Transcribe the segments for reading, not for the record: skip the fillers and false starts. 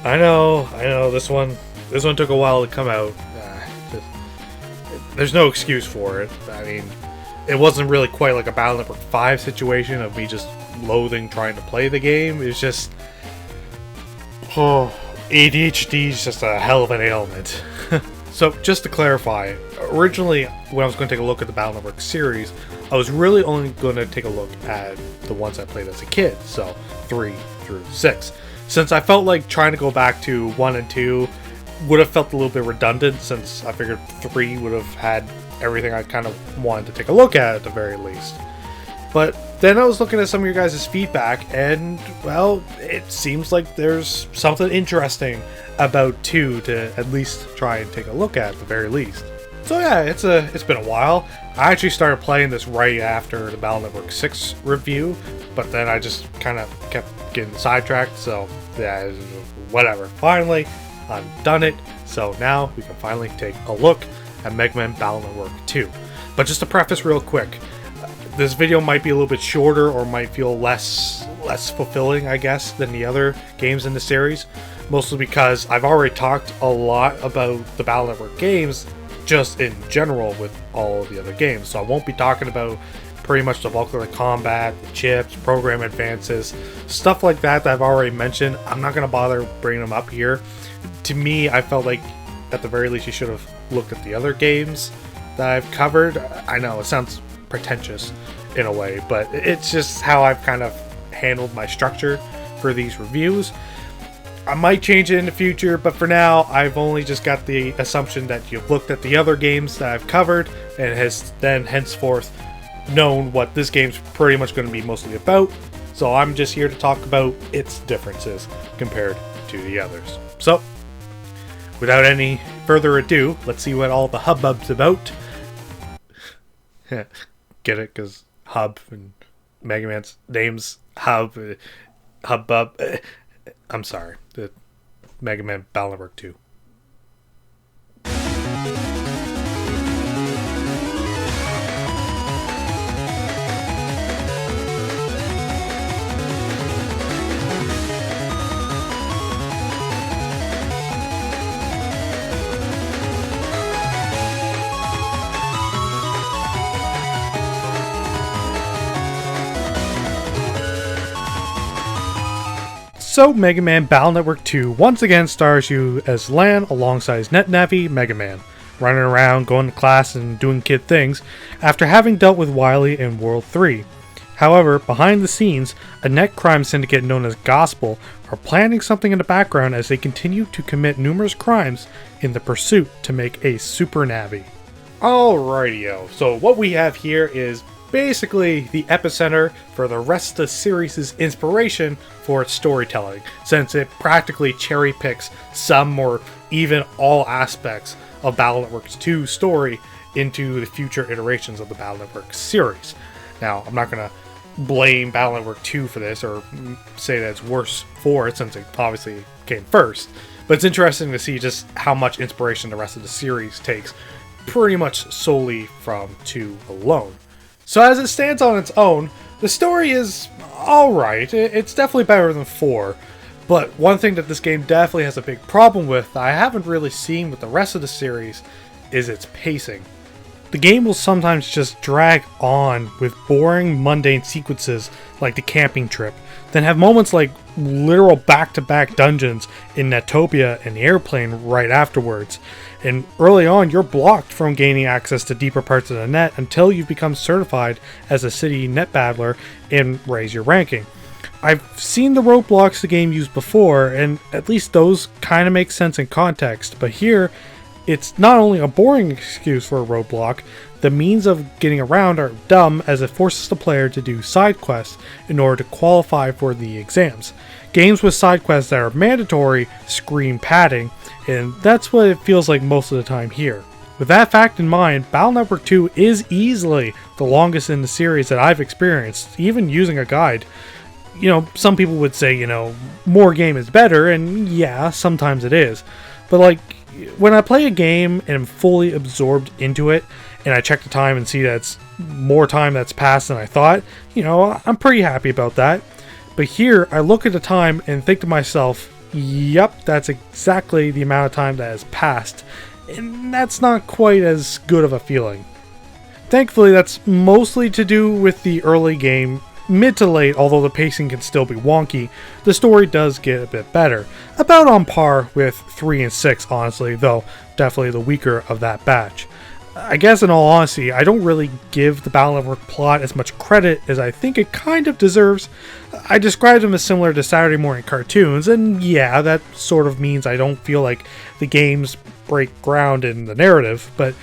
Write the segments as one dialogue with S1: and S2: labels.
S1: I know. This one took a while to come out. There's no excuse for it. I mean, it wasn't really quite like a Battle Network 5 situation of me just loathing trying to play the game. It's just, ADHD is just a hell of an ailment. So, just to clarify, originally when I was going to take a look at the Battle Network series, I was really only going to take a look at the ones I played as a kid, so 3 through 6. Since I felt like trying to go back to 1 and 2 would have felt a little bit redundant, since I figured 3 would have had everything I kind of wanted to take a look at the very least. But then I was looking at some of your guys' feedback, and, well, it seems like there's something interesting about 2 to at least try and take a look at the very least. So yeah, it's been a while. I actually started playing this right after the Battle Network 6 review, but then I just kind of kept getting sidetracked, so yeah, whatever. Finally, I've done it, so now we can finally take a look at Megaman Battle Network 2. But just to preface real quick, this video might be a little bit shorter or might feel less fulfilling, I guess, than the other games in the series, mostly because I've already talked a lot about the Battle Network games just in general with all of the other games, so I won't be talking about pretty much the bulk of the combat, the chips, program advances, stuff like that I've already mentioned. I'm not going to bother bringing them up here. To me, I felt like at the very least you should have looked at the other games that I've covered. I know it sounds pretentious in a way, but it's just how I've kind of handled my structure for these reviews. I might change it in the future, but for now, I've only just got the assumption that you've looked at the other games that I've covered and has then henceforth known what this game's pretty much going to be mostly about. So I'm just here to talk about its differences compared to the others. So, without any further ado, let's see what all the hubbub's about. Get it? Because Hub and Mega Man's name's Hubbub. I'm sorry. The Mega Man Battle Network 2. So, Mega Man Battle Network 2 once again stars you as Lan alongside his NetNavi Mega Man, running around, going to class, and doing kid things after having dealt with Wily in World 3. However, behind the scenes, a net crime syndicate known as Gospel are planning something in the background as they continue to commit numerous crimes in the pursuit to make a Super Navi. Alrighty-o, so what we have here is basically the epicenter for the rest of the series' inspiration for its storytelling, since it practically cherry picks some or even all aspects of Battle Network's 2 story into the future iterations of the Battle Network series. Now, I'm not going to blame Battle Network 2 for this or say that it's worse for it, since it obviously came first, but it's interesting to see just how much inspiration the rest of the series takes pretty much solely from 2 alone. So as it stands on its own, the story is alright. It's definitely better than 4. But one thing that this game definitely has a big problem with that I haven't really seen with the rest of the series is its pacing. The game will sometimes just drag on with boring, mundane sequences like the camping trip, then have moments like literal back-to-back dungeons in Netopia and the airplane right afterwards. And early on, you're blocked from gaining access to deeper parts of the net until you've become certified as a city net battler and raise your ranking. I've seen the roadblocks the game used before, and at least those kind of make sense in context, but here, it's not only a boring excuse for a roadblock, the means of getting around are dumb as it forces the player to do side quests in order to qualify for the exams. Games with side quests that are mandatory scream padding, and that's what it feels like most of the time here. With that fact in mind, Battle Network 2 is easily the longest in the series that I've experienced, even using a guide. You know, some people would say, more game is better, and yeah, sometimes it is. But like, when I play a game and am fully absorbed into it, and I check the time and see that it's more time that's passed than I thought, I'm pretty happy about that. But here, I look at the time and think to myself, Yep, that's exactly the amount of time that has passed, and that's not quite as good of a feeling. Thankfully, that's mostly to do with the early game. Mid to late, although the pacing can still be wonky, the story does get a bit better. About on par with 3 and 6, honestly, though definitely the weaker of that batch. I guess in all honesty, I don't really give the Battle Network plot as much credit as I think it kind of deserves. I described them as similar to Saturday morning cartoons, and yeah, that sort of means I don't feel like the games break ground in the narrative, but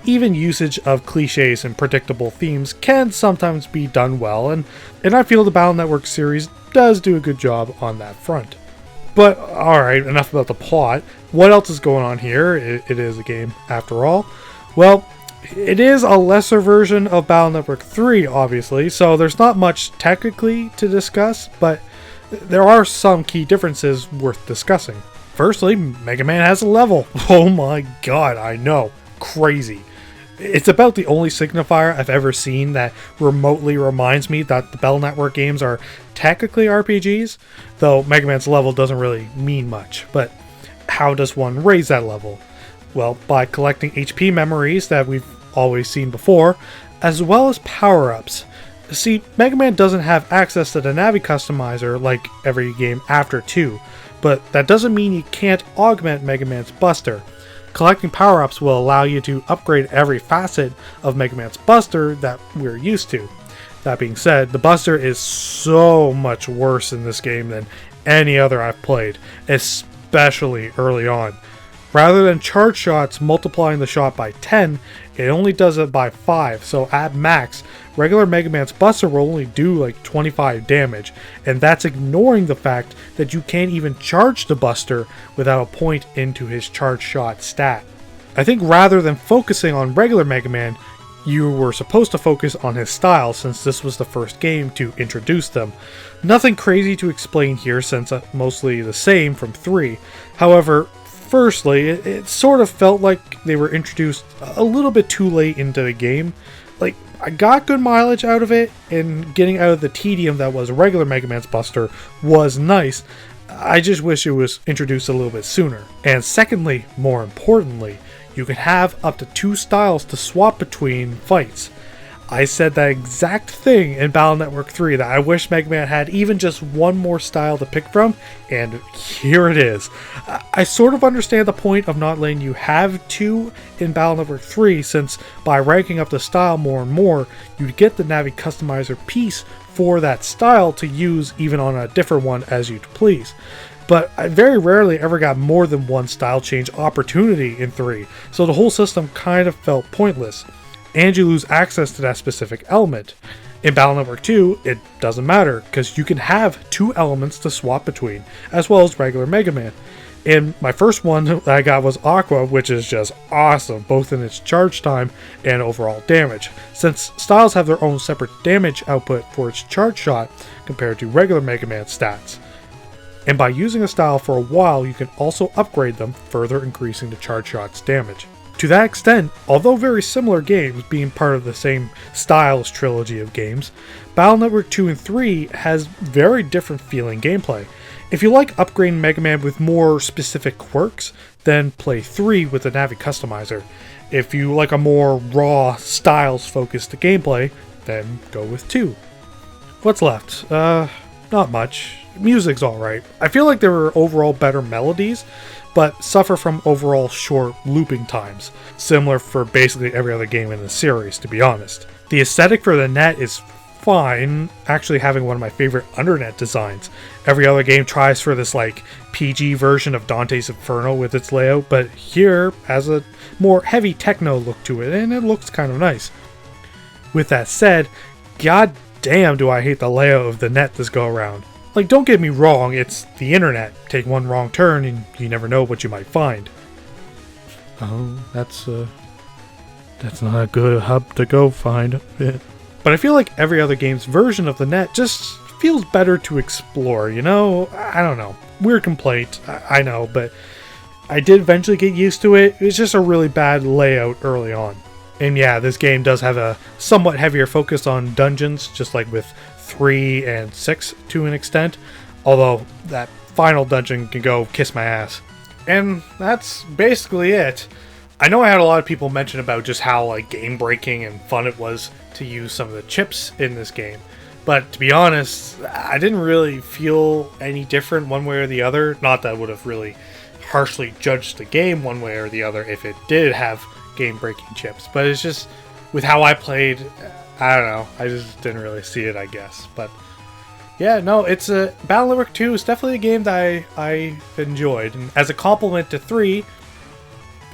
S1: even usage of cliches and predictable themes can sometimes be done well, and I feel the Battle Network series does do a good job on that front. But alright, enough about the plot. What else is going on here? It is a game after all. Well, it is a lesser version of Battle Network 3, obviously, so there's not much technically to discuss, but there are some key differences worth discussing. Firstly, Mega Man has a level. Oh my god, I know. Crazy. It's about the only signifier I've ever seen that remotely reminds me that the Battle Network games are technically RPGs, though Mega Man's level doesn't really mean much. But how does one raise that level? Well, by collecting HP memories that we've always seen before, as well as power-ups. See, Mega Man doesn't have access to the Navi Customizer like every game after 2, but that doesn't mean you can't augment Mega Man's Buster. Collecting power-ups will allow you to upgrade every facet of Mega Man's Buster that we're used to. That being said, the Buster is so much worse in this game than any other I've played, especially early on. Rather than charge shots multiplying the shot by 10, it only does it by 5, so at max, regular Mega Man's Buster will only do like 25 damage, and that's ignoring the fact that you can't even charge the Buster without a point into his charge shot stat. I think rather than focusing on regular Mega Man, you were supposed to focus on his style since this was the first game to introduce them. Nothing crazy to explain here since mostly the same from 3. However, firstly, it sort of felt like they were introduced a little bit too late into the game. Like, I got good mileage out of it, and getting out of the tedium that was regular Mega Man's Buster was nice. I just wish it was introduced a little bit sooner. And secondly, more importantly, you can have up to 2 styles to swap between fights. I said that exact thing in Battle Network 3, that I wish Mega Man had even just one more style to pick from, and here it is. I sort of understand the point of not letting you have 2 in Battle Network 3, since by ranking up the style more and more, you'd get the Navi Customizer piece for that style to use even on a different one as you'd please. But I very rarely ever got more than one style change opportunity in 3, so the whole system kind of felt pointless, and you lose access to that specific element. In Battle Network 2, it doesn't matter, because you can have 2 elements to swap between, as well as regular Mega Man. And my first one that I got was Aqua, which is just awesome, both in its charge time and overall damage, since styles have their own separate damage output for its charge shot compared to regular Mega Man stats. And by using a style for a while, you can also upgrade them, further increasing the charge shot's damage. To that extent, although very similar games, being part of the same Styles trilogy of games, Battle Network 2 and 3 has very different feeling gameplay. If you like upgrading Mega Man with more specific quirks, then play 3 with the Navi Customizer. If you like a more raw, Styles-focused gameplay, then go with 2. What's left? Not much. Music's alright. I feel like there were overall better melodies, but suffer from overall short looping times, similar for basically every other game in the series, to be honest. The aesthetic for the net is fine, actually having one of my favorite undernet designs. Every other game tries for this like PG version of Dante's Inferno with its layout, but here has a more heavy techno look to it, and it looks kind of nice. With that said, god damn do I hate the layout of the net this go around. Like, don't get me wrong, it's the internet. Take one wrong turn and you never know what you might find. Oh, that's not a good hub to go find. But I feel like every other game's version of the net just feels better to explore, you know? I don't know. Weird complaint, I know, but I did eventually get used to it. It's just a really bad layout early on. And yeah, this game does have a somewhat heavier focus on dungeons, just like with 3 and 6 to an extent, although that final dungeon can go kiss my ass. And that's basically it. I know I had a lot of people mention about just how like game breaking and fun it was to use some of the chips in this game. But to be honest, I didn't really feel any different one way or the other. Not that I would have really harshly judged the game one way or the other if it did have game breaking chips. But it's just with how I played, I don't know. I just didn't really see it, I guess. But yeah, no, it's a Battle Network 2 is definitely a game that I enjoyed. And as a compliment to 3,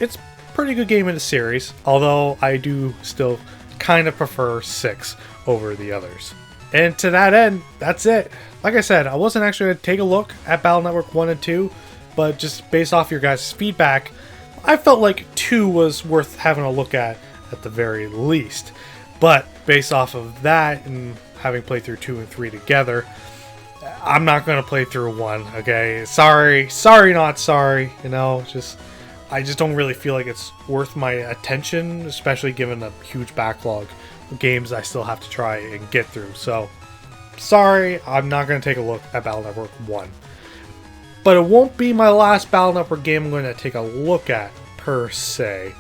S1: it's a pretty good game in the series. Although I do still kind of prefer 6 over the others. And to that end, that's it. Like I said, I wasn't actually going to take a look at Battle Network 1 and 2, but just based off your guys' feedback, I felt like 2 was worth having a look at the very least. But based off of that, and having played through 2 and 3 together, I'm not going to play through 1, okay? Sorry, not sorry, you know, I just don't really feel like it's worth my attention, especially given the huge backlog games I still have to try and get through. So sorry, I'm not going to take a look at Battle Network 1. But it won't be my last Battle Network game I'm going to take a look at per se,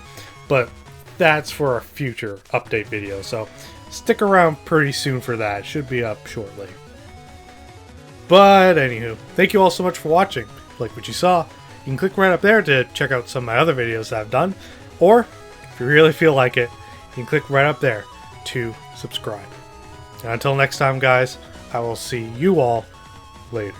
S1: but that's for a future update video, so stick around pretty soon for that. Should be up shortly. But anywho, thank you all so much for watching. Like what you saw, you can click right up there to check out some of my other videos that I've done, or if you really feel like it, you can click right up there to subscribe. And until next time, guys, I will see you all later.